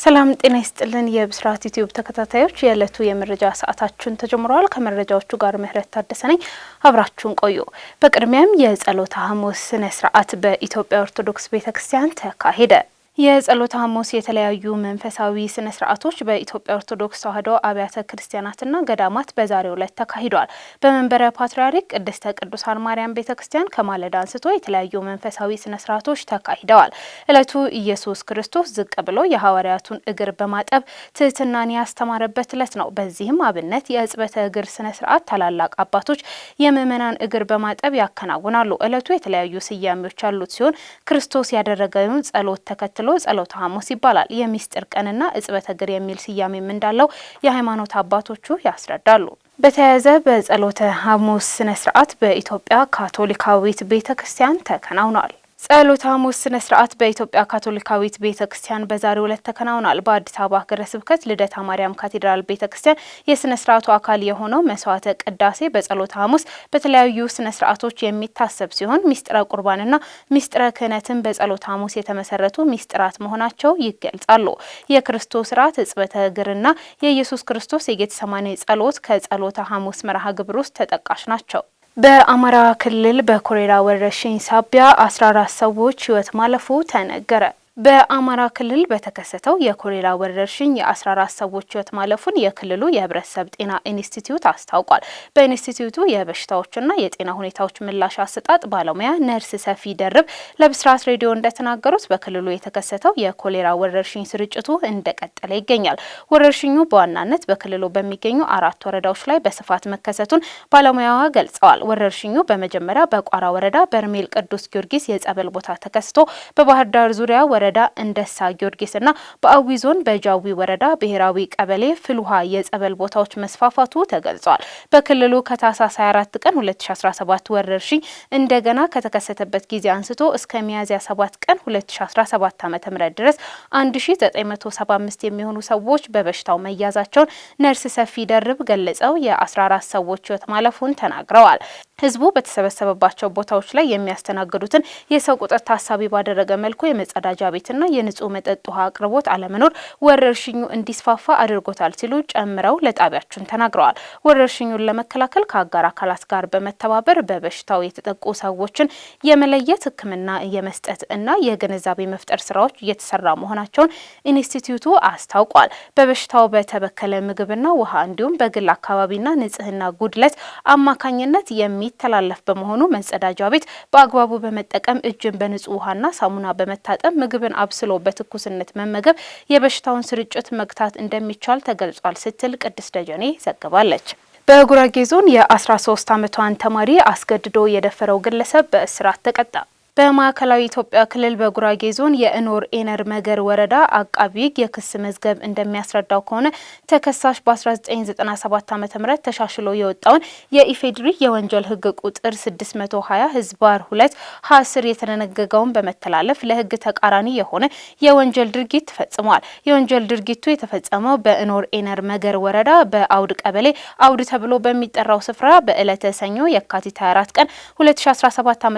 ሰላም ጤና ይስጥልን የብስራት ዩቲዩብ ተከታታዮች የዕለቱ የመረጃ ሰዓታችን ተጀምሯል። ከመረጃዎቹ ጋር ምህረት ታደሰ ነኝ። አብራችሁን ቆዩ። በቅድሚያም የጸሎተ ሐሙስ ስነ ስርዓት በኢትዮጵያ ኦርቶዶክስ ቤተክርስቲያን ተካሄደ። የጸሎተ ሐሙስ የተለያዩ መንፈሳዊ ስነ ስርዓቶች በኢትዮጵያ ኦርቶዶክስ ተዋሕዶ አብያተ ክርስቲያናትና ገዳማት በዛሬው ዕለት ተካሂደዋል። በመንበረ ፓትርያርክ ቅድስተ ቅዱሳን ማርያም ቤተክርስቲያን ከማለዳ አንስቶ የተለያዩ መንፈሳዊ ስነ ስርዓቶች ተካሂደዋል። ዕለቱ ኢየሱስ ክርስቶስ ዝቅ ብሎ የሐዋርያቱን እግር በማጠብ ትህትናን ያስተማረበት ዕለት ነው። በዚህም አብነት የዕጽበተ እግር ስነ ስርዓት ታላላቅ አባቶች የምእመናን እግር በማጠብ ያከናውናሉ። ዕለቱ የተለያዩ ስያሜዎች ያሉት ሲሆን ክርስቶስ ያደረገውን ጸሎት ተከትሎ ጸሎተ ሐሙስ ይባላል። የሚስጥር ቀንና ዕጽበተ እግር የሚል ስያሜም እንዳለው የሃይማኖት አባቶቹ ያስረዳሉ። በተያያዘ በጸሎተ ሐሙስ ስነ ስርዓት በኢትዮጵያ ካቶሊካዊት ቤተክርስቲያን ተከናውኗል። ጸሎተ ሐሙስ ስነ ስርዓት በኢትዮጵያ ካቶሊካዊት ቤተክርስቲያን በዛሬው ዕለት ተከናውኗል። በአዲስ አበባ ሀገረ ስብከት ልደታ ማርያም ካቴድራል ቤተክርስቲያን የስነ ስርዓቱ አካል የሆነው መስዋዕተ ቅዳሴ በጸሎተ ሐሙስ በተለያዩ ስነ ስርዓቶች የሚታሰብ ሲሆን ሚስጥረ ቁርባንና ሚስጥረ ክህነትን በጸሎተ ሐሙስ የተመሰረቱ ሚስጥራት መሆናቸው ይገልጻሉ። የክርስቶስ ራት ዕጽበተ እግርና የኢየሱስ ክርስቶስ የጌቴሰማኒ ጸሎት ከጸሎተ ሐሙስ መርሃ ግብር ውስጥ ተጠቃሽ ናቸው። በአማራ ክልል በኮሌራ ወረርሽኝ ሳቢያ 14 ሰዎች ሕይወት ማለፉ ተነገረ። በአማራ ክልል በተከሰተው የኮሌራ ወረርሽኝ የ14 ሰዎች ሕይወት ማለፉን የክልሉ የህብረተሰብ ጤና ኢንስቲትዩት አስታውቋል። በኢንስቲትዩቱ የበሽታዎችና የጤና ሁኔታዎች ምላሽ አሰጣጥ ባለሙያ ነርስ ሰፊ ደርብ ለብስራት ሬዲዮ እንደተናገሩት በክልሉ የተከሰተው የኮሌራ ወረርሽኝ ስርጭቱ እንደቀጠለ ይገኛል። ወረርሽኙ በዋናነት በክልሉ በሚገኙ 4 ወረዳዎች ላይ በስፋት መከሰቱን ባለሙያዋ ገልጸዋል። ወረርሽኙ በመጀመሪያ በቋራ ወረዳ በርሜል ቅዱስ ጊዮርጊስ የጸበል ቦታ ተከስቶ በባህር ዳር ዙሪያ ወረዳ እንደሳ ጊዮርጊስና በአዊ ዞን በጃዊ ወረዳ ብሔራዊ ቀበሌ ፍልውሃ የጸበል ቦታዎች መስፋፋቱ ተገልጿል። በክልሉ ከታህሳስ 24 ቀን 2017 ወረርሽኝ እንደገና ከተከሰተበት ጊዜ አንስቶ እስከ ሚያዝያ 7 ቀን 2017 ዓ.ም ድረስ 1975 የሚሆኑ ሰዎች በበሽታው መያዛቸውን ነርስ ሰፊ ደርብ ገለጸው የ14 ሰዎች ሕይወት ማለፉን ተናግረዋል። ህዝቡ በተሰበሰበባቸው ቦታዎች ላይ የሚያስተናግዱትን የሰው ቁጥር ታሳቢ ባደረገ መልኩ የመጸዳጃ ቤትና የንጹህ መጠጥ ውሃ አቅርቦት አለመኖር ወረርሽኙ እንዲስፋፋ አድርጎታል ሲሉ ጨምረው ለጣቢያችን ተናግረዋል። ወረርሽኙን ለመከላከል ከአጋር አካላት ጋር በመተባበር በበሽታው የተጠቁ ሰዎችን የመለየት ሕክምና የመስጠት እና የግንዛቤ መፍጠር ስራዎች እየተሰራ መሆናቸውን ኢንስቲትዩቱ አስታውቋል። በበሽታው በተበከለ ምግብና ውሃ እንዲሁም በግል አካባቢና ንጽህና ጉድለት አማካኝነት የሚተላለፍ በመሆኑ መጸዳጃ ቤት በአግባቡ በመጠቀም እጅን በንጹህ ውሃና ሳሙና በመታጠብ ምግብን አብስሎ በትኩስነት መመገብ የበሽታውን ስርጭት መግታት እንደሚቻል ተገልጿል ስትል ቅድስት ደጀኔ ዘግባለች። በጉራጌ ዞን የ13 ዓመቷን ተማሪ አስገድዶ የደፈረው ግለሰብ በእስራት ተቀጣ። በማዕከላዊ ኢትዮጵያ ክልል በጉራጌ ዞን የእኖር ኤነር መገር ወረዳ አቃቢ ሕግ የክስ መዝገብ እንደሚያስረዳው ከሆነ ተከሳሽ በ1997 ዓ.ም ተሻሽሎ የወጣውን የኢፌድሪ የወንጀል ሕግ ቁጥር 620 ህዝባር 2 ሀ10 የተደነገገውን በመተላለፍ ለሕግ ተቃራኒ የሆነ የወንጀል ድርጊት ፈጽሟል። የወንጀል ድርጊቱ የተፈጸመው በእኖር ኤነር መገር ወረዳ በአውድ ቀበሌ አውድ ተብሎ በሚጠራው ስፍራ በዕለተ ሰኞ የካቲት 24 ቀን 2017 ዓ.ም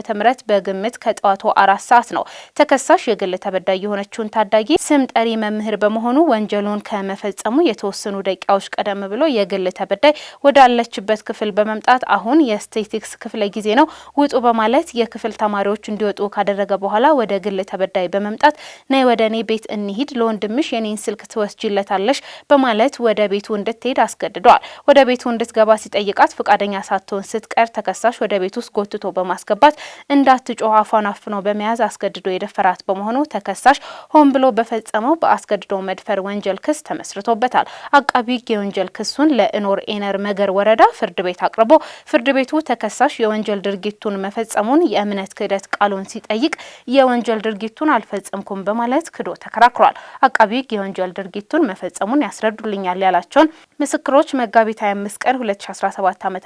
በግምት ከጠዋቱ 4 ሰዓት ነው። ተከሳሽ የግል ተበዳይ የሆነችውን ታዳጊ ስም ጠሪ መምህር በመሆኑ ወንጀሉን ከመፈጸሙ የተወሰኑ ደቂቃዎች ቀደም ብሎ የግል ተበዳይ ወዳለችበት ክፍል በመምጣት አሁን የስቴቲክስ ክፍለ ጊዜ ነው ውጡ በማለት የክፍል ተማሪዎች እንዲወጡ ካደረገ በኋላ ወደ ግል ተበዳይ በመምጣት ነይ ወደ እኔ ቤት እንሂድ፣ ለወንድምሽ የኔን ስልክ ትወስጂለታለሽ በማለት ወደ ቤቱ እንድትሄድ አስገድደዋል። ወደ ቤቱ እንድትገባ ሲጠይቃት ፈቃደኛ ሳትሆን ስትቀር ተከሳሽ ወደ ቤት ውስጥ ጎትቶ በማስገባት እንዳትጮህ አፍኖ በመያዝ አስገድዶ የደፈራት በመሆኑ ተከሳሽ ሆን ብሎ በፈጸመው በአስገድዶ መድፈር ወንጀል ክስ ተመስርቶበታል። አቃቢ ሕግ የወንጀል ክሱን ለእኖር ኤነር መገር ወረዳ ፍርድ ቤት አቅርቦ ፍርድ ቤቱ ተከሳሽ የወንጀል ድርጊቱን መፈጸሙን የእምነት ክህደት ቃሉን ሲጠይቅ የወንጀል ድርጊቱን አልፈጸምኩም በማለት ክዶ ተከራክሯል። አቃቢ ሕግ የወንጀል ድርጊቱን መፈጸሙን ያስረዱልኛል ያላቸውን ምስክሮች መጋቢት 25 ቀን 2017 ዓ.ም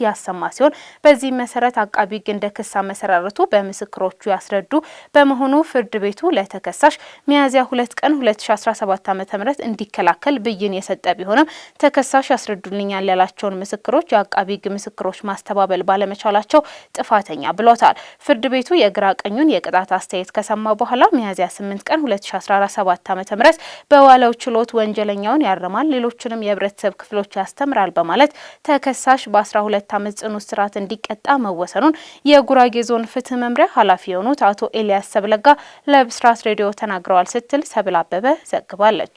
ያሰማ ሲሆን በዚህ መሰረት አቃቢ ሕግ እንደ ክስ አመሰራረቱ በምስክሮች ምስክሮቹ ያስረዱ በመሆኑ ፍርድ ቤቱ ለተከሳሽ ሚያዝያ 2 ቀን 2017 ዓ.ም እንዲከላከል ብይን የሰጠ ቢሆንም ተከሳሽ ያስረዱልኛል ያላቸውን ምስክሮች የአቃቢ ሕግ ምስክሮች ማስተባበል ባለመቻላቸው ጥፋተኛ ብሎታል። ፍርድ ቤቱ የግራ ቀኙን የቅጣት አስተያየት ከሰማ በኋላ ሚያዝያ 8 ቀን 2017 ዓ.ም በዋለው ችሎት ወንጀለኛውን ያርማል፣ ሌሎችንም የህብረተሰብ ክፍሎች ያስተምራል በማለት ተከሳሽ በ12 ዓመት ጽኑ እስራት እንዲቀጣ መወሰኑን የጉራጌ ዞን ፍትህ መምሪያ ኃላፊ የሆኑት አቶ ኤልያስ ሰብለጋ ለብስራት ሬዲዮ ተናግረዋል ስትል ሰብል አበበ ዘግባለች።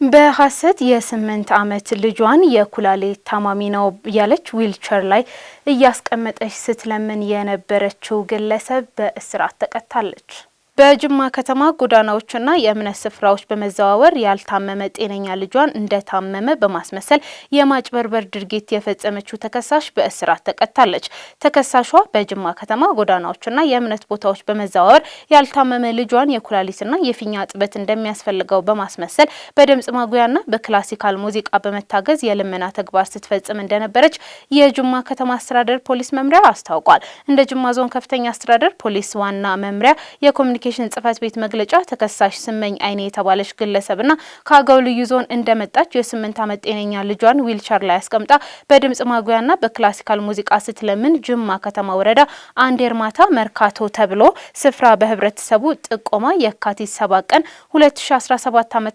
በሐሰት የ8 ዓመት ልጇን የኩላሊት ታማሚ ነው ያለች ዊልቸር ላይ እያስቀመጠች ስትለምን የነበረችው ግለሰብ በእስራት ተቀጣለች። በጅማ ከተማ ጎዳናዎችና የእምነት ስፍራዎች በመዘዋወር ያልታመመ ጤነኛ ልጇን እንደታመመ በማስመሰል የማጭበርበር ድርጊት የፈጸመችው ተከሳሽ በእስራት ተቀጣለች። ተከሳሿ በጅማ ከተማ ጎዳናዎችና የእምነት ቦታዎች በመዘዋወር ያልታመመ ልጇን የኩላሊትና የፊኛ እጥበት እንደሚያስፈልገው በማስመሰል በድምጽ ማጉያና በክላሲካል ሙዚቃ በመታገዝ የልመና ተግባር ስትፈጽም እንደነበረች የጅማ ከተማ አስተዳደር ፖሊስ መምሪያ አስታውቋል። እንደ ጅማ ዞን ከፍተኛ አስተዳደር ፖሊስ ዋና መምሪያ የኮሚኒኬሽን ጽህፈት ቤት መግለጫ ተከሳሽ ስመኝ አይኔ የተባለች ግለሰብና ከአገው ልዩ ዞን እንደመጣች የ8 ዓመት ጤነኛ ልጇን ዊልቸር ላይ አስቀምጣ በድምጽ ማጉያና በክላሲካል ሙዚቃ ስትለምን ጅማ ከተማ ወረዳ አንድ ኤርማታ መርካቶ ተብሎ ስፍራ በህብረተሰቡ ጥቆማ የካቲት 7 ቀን 2017 ዓ.ም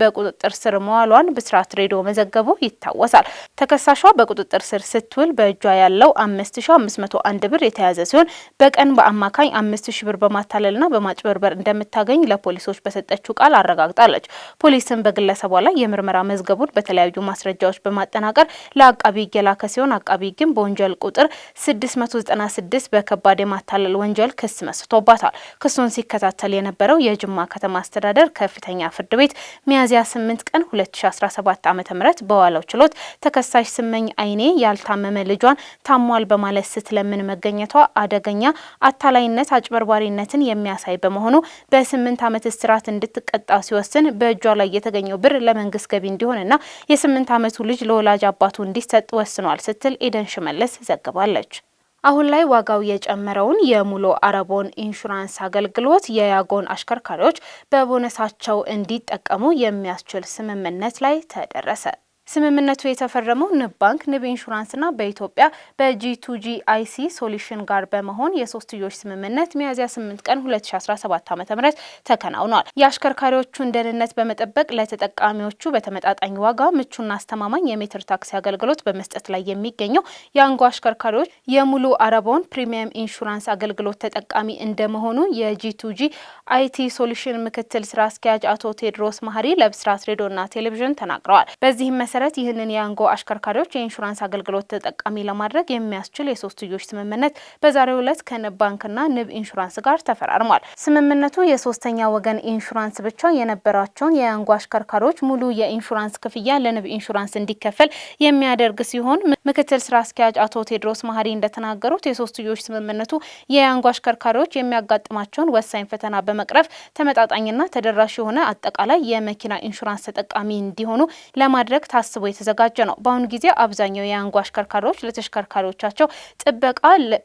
በቁጥጥር ስር መዋሏን ብስራት ሬዲዮ መዘገቡ ይታወሳል። ተከሳሿ በቁጥጥር ስር ስትውል በእጇ ያለው 5501 ብር የተያዘ ሲሆን በቀን በአማካኝ 5000 ብር በማታለልና በማጭበርበር እንደምታገኝ ለፖሊሶች በሰጠችው ቃል አረጋግጣለች። ፖሊስም በግለሰቧ ላይ የምርመራ መዝገቡን በተለያዩ ማስረጃዎች በማጠናቀር ለአቃቢ ሕግ የላከ ሲሆን አቃቢ ሕግም በወንጀል ቁጥር 696 በከባድ የማታለል ወንጀል ክስ መስርቶባታል። ክሱን ሲከታተል የነበረው የጅማ ከተማ አስተዳደር ከፍተኛ ፍርድ ቤት ሚያዝያ 8 ቀን 2017 ዓ.ም በዋለው ችሎት ተከሳሽ ስመኝ አይኔ ያልታመመ ልጇን ታሟል በማለት ስትለምን መገኘቷ አደገኛ አታላይነት፣ አጭበርባሪነትን የሚያሳይ በመሆኑ በ8 ዓመት እስራት እንድትቀጣ ሲወስን በእጇ ላይ የተገኘው ብር ለመንግስት ገቢ እንዲሆንና የ8 ዓመቱ ልጅ ለወላጅ አባቱ እንዲሰጥ ወስኗል ስትል ኤደን ሽመለስ ዘግባለች። አሁን ላይ ዋጋው የጨመረውን የሙሉ አረቦን ኢንሹራንስ አገልግሎት የያጎን አሽከርካሪዎች በቦነሳቸው እንዲጠቀሙ የሚያስችል ስምምነት ላይ ተደረሰ። ስምምነቱ የተፈረመው ንብ ባንክ፣ ንብ ኢንሹራንስና በኢትዮጵያ በጂ2ጂ አይሲ ሶሉሽን ጋር በመሆን የሶስትዮሽ ስምምነት ሚያዝያ 8 ቀን 2017 ዓ.ም ተከናውኗል። የአሽከርካሪዎቹን ደህንነት በመጠበቅ ለተጠቃሚዎቹ በተመጣጣኝ ዋጋ ምቹና አስተማማኝ የሜትር ታክሲ አገልግሎት በመስጠት ላይ የሚገኘው የአንጎ አሽከርካሪዎች የሙሉ አረቦን ፕሪሚየም ኢንሹራንስ አገልግሎት ተጠቃሚ እንደመሆኑ የጂ2ጂ አይቲ ሶሉሽን ምክትል ስራ አስኪያጅ አቶ ቴድሮስ ማህሪ ለብስራት ሬዲዮና ቴሌቪዥን ተናግረዋል። በዚህም መሰረት ይህንን የአንጎ አሽከርካሪዎች የኢንሹራንስ አገልግሎት ተጠቃሚ ለማድረግ የሚያስችል የሶስትዮሽ ስምምነት በዛሬው ዕለት ከንብ ባንክና ንብ ኢንሹራንስ ጋር ተፈራርሟል። ስምምነቱ የሶስተኛ ወገን ኢንሹራንስ ብቻ የነበራቸውን የአንጎ አሽከርካሪዎች ሙሉ የኢንሹራንስ ክፍያ ለንብ ኢንሹራንስ እንዲከፈል የሚያደርግ ሲሆን ምክትል ስራ አስኪያጅ አቶ ቴድሮስ ማህሪ እንደተናገሩት የሶስትዮሽ ስምምነቱ የአንጎ አሽከርካሪዎች የሚያጋጥማቸውን ወሳኝ ፈተና በመቅረፍ ተመጣጣኝና ተደራሽ የሆነ አጠቃላይ የመኪና ኢንሹራንስ ተጠቃሚ እንዲሆኑ ለማድረግ ታስቦ የተዘጋጀ ነው። በአሁኑ ጊዜ አብዛኛው የአንጎ አሽከርካሪዎች ለተሽከርካሪዎቻቸው ጥበቃ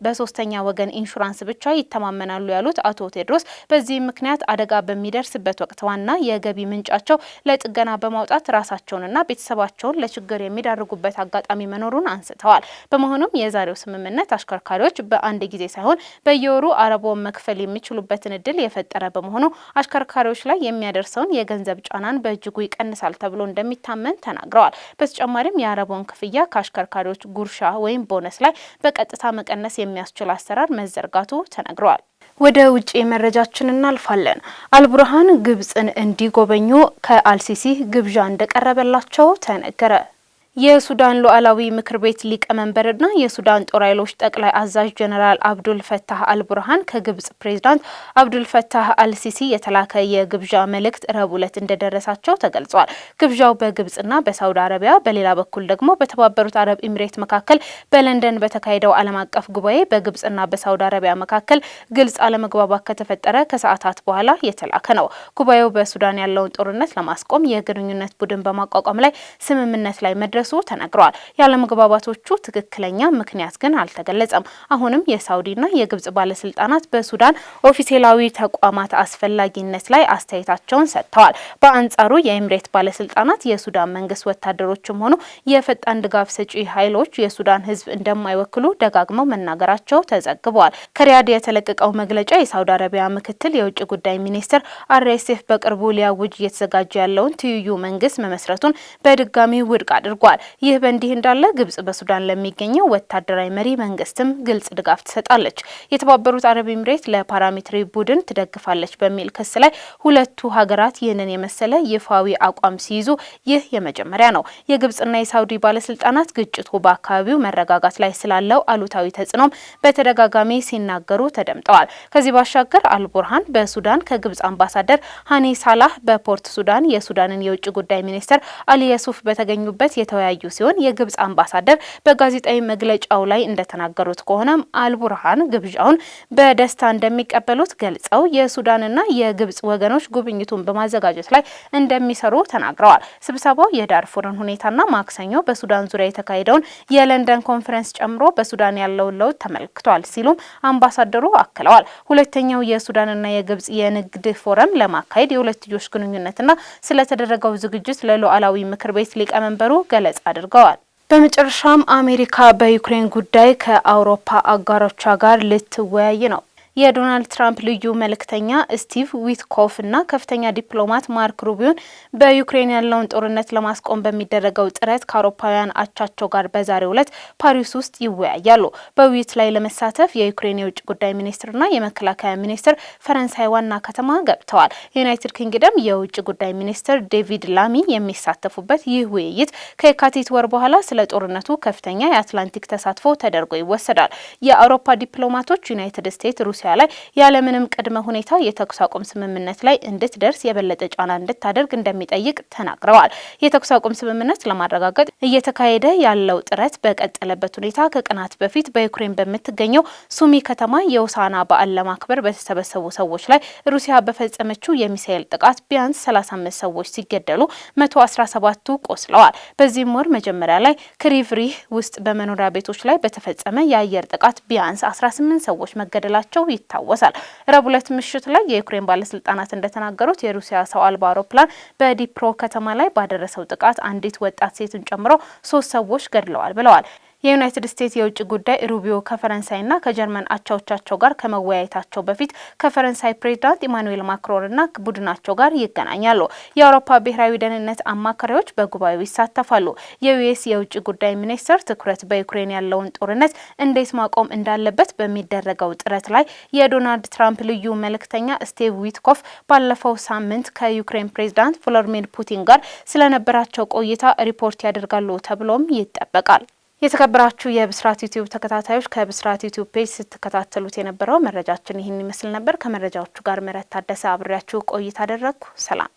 በሶስተኛ ወገን ኢንሹራንስ ብቻ ይተማመናሉ ያሉት አቶ ቴድሮስ በዚህ ምክንያት አደጋ በሚደርስበት ወቅት ዋና የገቢ ምንጫቸው ለጥገና በማውጣት ራሳቸውንና ቤተሰባቸውን ለችግር የሚዳርጉበት አጋጣሚ መኖሩን አንስተዋል። በመሆኑም የዛሬው ስምምነት አሽከርካሪዎች በአንድ ጊዜ ሳይሆን በየወሩ አረቦን መክፈል የሚችሉበትን እድል የፈጠረ በመሆኑ አሽከርካሪዎች ላይ የሚያደርሰውን የገንዘብ ጫናን በእጅጉ ይቀንሳል ተብሎ እንደሚታመን ተናግረዋል። በተጨማሪም የአረቦን ክፍያ ከአሽከርካሪዎች ጉርሻ ወይም ቦነስ ላይ በቀጥታ መቀነስ የሚያስችል አሰራር መዘርጋቱ ተነግረዋል። ወደ ውጪ መረጃችን እናልፋለን። አልቡርሃን ግብጽን እንዲጎበኙ ከአልሲሲ ግብዣ እንደቀረበላቸው ተነገረ። የሱዳን ሉዓላዊ ምክር ቤት ሊቀመንበርና የሱዳን ጦር ኃይሎች ጠቅላይ አዛዥ ጀነራል አብዱል ፈታህ አልቡርሃን ከግብጽ ፕሬዝዳንት አብዱል ፈታህ አልሲሲ የተላከ የግብዣ መልእክት ረቡዕ ዕለት እንደደረሳቸው ተገልጿል። ግብዣው በግብጽና በሳውዲ አረቢያ በሌላ በኩል ደግሞ በተባበሩት አረብ ኤሚሬት መካከል በለንደን በተካሄደው ዓለም አቀፍ ጉባኤ በግብጽና በሳውዲ አረቢያ መካከል ግልጽ አለመግባባት ከተፈጠረ ከሰዓታት በኋላ የተላከ ነው። ጉባኤው በሱዳን ያለውን ጦርነት ለማስቆም የግንኙነት ቡድን በማቋቋም ላይ ስምምነት ላይ መድረሱ መድረሱ ተነግሯል። ያለመግባባቶቹ ትክክለኛ ምክንያት ግን አልተገለጸም። አሁንም የሳውዲና የግብጽ ባለስልጣናት በሱዳን ኦፊሴላዊ ተቋማት አስፈላጊነት ላይ አስተያየታቸውን ሰጥተዋል። በአንጻሩ የኤምሬት ባለስልጣናት የሱዳን መንግስት ወታደሮችም ሆኑ የፈጣን ድጋፍ ሰጪ ኃይሎች የሱዳን ህዝብ እንደማይወክሉ ደጋግመው መናገራቸው ተዘግቧል። ከሪያድ የተለቀቀው መግለጫ የሳውዲ አረቢያ ምክትል የውጭ ጉዳይ ሚኒስትር አርኤስኤፍ በቅርቡ ሊያውጅ እየተዘጋጀ ያለውን ትይዩ መንግስት መመስረቱን በድጋሚ ውድቅ አድርጓል። ይህ በእንዲህ እንዳለ ግብጽ በሱዳን ለሚገኘው ወታደራዊ መሪ መንግስትም ግልጽ ድጋፍ ትሰጣለች። የተባበሩት አረብ ኤምሬት ለፓራሚሊተሪ ቡድን ትደግፋለች በሚል ክስ ላይ ሁለቱ ሀገራት ይህንን የመሰለ ይፋዊ አቋም ሲይዙ ይህ የመጀመሪያ ነው። የግብጽና የሳውዲ ባለስልጣናት ግጭቱ በአካባቢው መረጋጋት ላይ ስላለው አሉታዊ ተጽዕኖም በተደጋጋሚ ሲናገሩ ተደምጠዋል። ከዚህ ባሻገር አልቡርሃን በሱዳን ከግብጽ አምባሳደር ሃኒ ሳላህ በፖርት ሱዳን የሱዳንን የውጭ ጉዳይ ሚኒስትር አሊ የሱፍ በተገኙበት የተወያዩ ሲሆን የግብጽ አምባሳደር በጋዜጣዊ መግለጫው ላይ እንደተናገሩት ከሆነም አልቡርሃን ግብዣውን በደስታ እንደሚቀበሉት ገልጸው የሱዳንና የግብጽ ወገኖች ጉብኝቱን በማዘጋጀት ላይ እንደሚሰሩ ተናግረዋል። ስብሰባው የዳርፉርን ሁኔታና ማክሰኞ በሱዳን ዙሪያ የተካሄደውን የለንደን ኮንፈረንስ ጨምሮ በሱዳን ያለውን ለውጥ ተመልክቷል ሲሉም አምባሳደሩ አክለዋል። ሁለተኛው የሱዳንና የግብጽ የንግድ ፎረም ለማካሄድ የሁለትዮሽ ግንኙነትና ስለተደረገው ዝግጅት ለሉዓላዊ ምክር ቤት ሊቀመንበሩ ገለጻ አድርገዋል። በመጨረሻም አሜሪካ በዩክሬን ጉዳይ ከአውሮፓ አጋሮቿ ጋር ልትወያይ ነው። የዶናልድ ትራምፕ ልዩ መልእክተኛ ስቲቭ ዊትኮፍ እና ከፍተኛ ዲፕሎማት ማርክ ሩቢዮን በዩክሬን ያለውን ጦርነት ለማስቆም በሚደረገው ጥረት ከአውሮፓውያን አቻቸው ጋር በዛሬው ዕለት ፓሪስ ውስጥ ይወያያሉ። በውይይት ላይ ለመሳተፍ የዩክሬን የውጭ ጉዳይ ሚኒስትርና የመከላከያ ሚኒስትር ፈረንሳይ ዋና ከተማ ገብተዋል። የዩናይትድ ኪንግደም የውጭ ጉዳይ ሚኒስትር ዴቪድ ላሚ የሚሳተፉበት ይህ ውይይት ከየካቲት ወር በኋላ ስለ ጦርነቱ ከፍተኛ የአትላንቲክ ተሳትፎ ተደርጎ ይወሰዳል። የአውሮፓ ዲፕሎማቶች ዩናይትድ ስቴትስ ሩሲያ ላይ ያለምንም ቅድመ ሁኔታ የተኩስ አቁም ስምምነት ላይ እንድትደርስ የበለጠ ጫና እንድታደርግ እንደሚጠይቅ ተናግረዋል። የተኩስ አቁም ስምምነት ለማረጋገጥ እየተካሄደ ያለው ጥረት በቀጠለበት ሁኔታ ከቀናት በፊት በዩክሬን በምትገኘው ሱሚ ከተማ የሆሳዕና በዓል ለማክበር በተሰበሰቡ ሰዎች ላይ ሩሲያ በፈጸመችው የሚሳኤል ጥቃት ቢያንስ 35 ሰዎች ሲገደሉ 117ቱ ቆስለዋል። በዚህም ወር መጀመሪያ ላይ ክሪቭ ሪህ ውስጥ በመኖሪያ ቤቶች ላይ በተፈጸመ የአየር ጥቃት ቢያንስ 18 ሰዎች መገደላቸው ይታወሳል። ረቡዕ ዕለት ምሽት ላይ የዩክሬን ባለስልጣናት እንደተናገሩት የሩሲያ ሰው አልባ አውሮፕላን በዲፕሮ ከተማ ላይ ባደረሰው ጥቃት አንዲት ወጣት ሴትን ጨምሮ 3 ሰዎች ገድለዋል ብለዋል። የዩናይትድ ስቴትስ የውጭ ጉዳይ ሩቢዮ ከፈረንሳይና ከጀርመን አቻዎቻቸው ጋር ከመወያየታቸው በፊት ከፈረንሳይ ፕሬዚዳንት ኢማኑኤል ማክሮንና ቡድናቸው ጋር ይገናኛሉ። የአውሮፓ ብሔራዊ ደህንነት አማካሪዎች በጉባኤው ይሳተፋሉ። የዩኤስ የውጭ ጉዳይ ሚኒስትር ትኩረት በዩክሬን ያለውን ጦርነት እንዴት ማቆም እንዳለበት በሚደረገው ጥረት ላይ የዶናልድ ትራምፕ ልዩ መልእክተኛ ስቲቭ ዊትኮፍ ባለፈው ሳምንት ከዩክሬን ፕሬዚዳንት ቭላድሚር ፑቲን ጋር ስለነበራቸው ቆይታ ሪፖርት ያደርጋሉ ተብሎም ይጠበቃል። የተከበራችሁ የብስራት ዩቲዩብ ተከታታዮች ከብስራት ዩቲዩብ ፔጅ ስትከታተሉት የነበረው መረጃችን ይህን ይመስል ነበር። ከመረጃዎቹ ጋር ምህረት ታደሰ አብሬያችሁ ቆይታ አደረግኩ። ሰላም።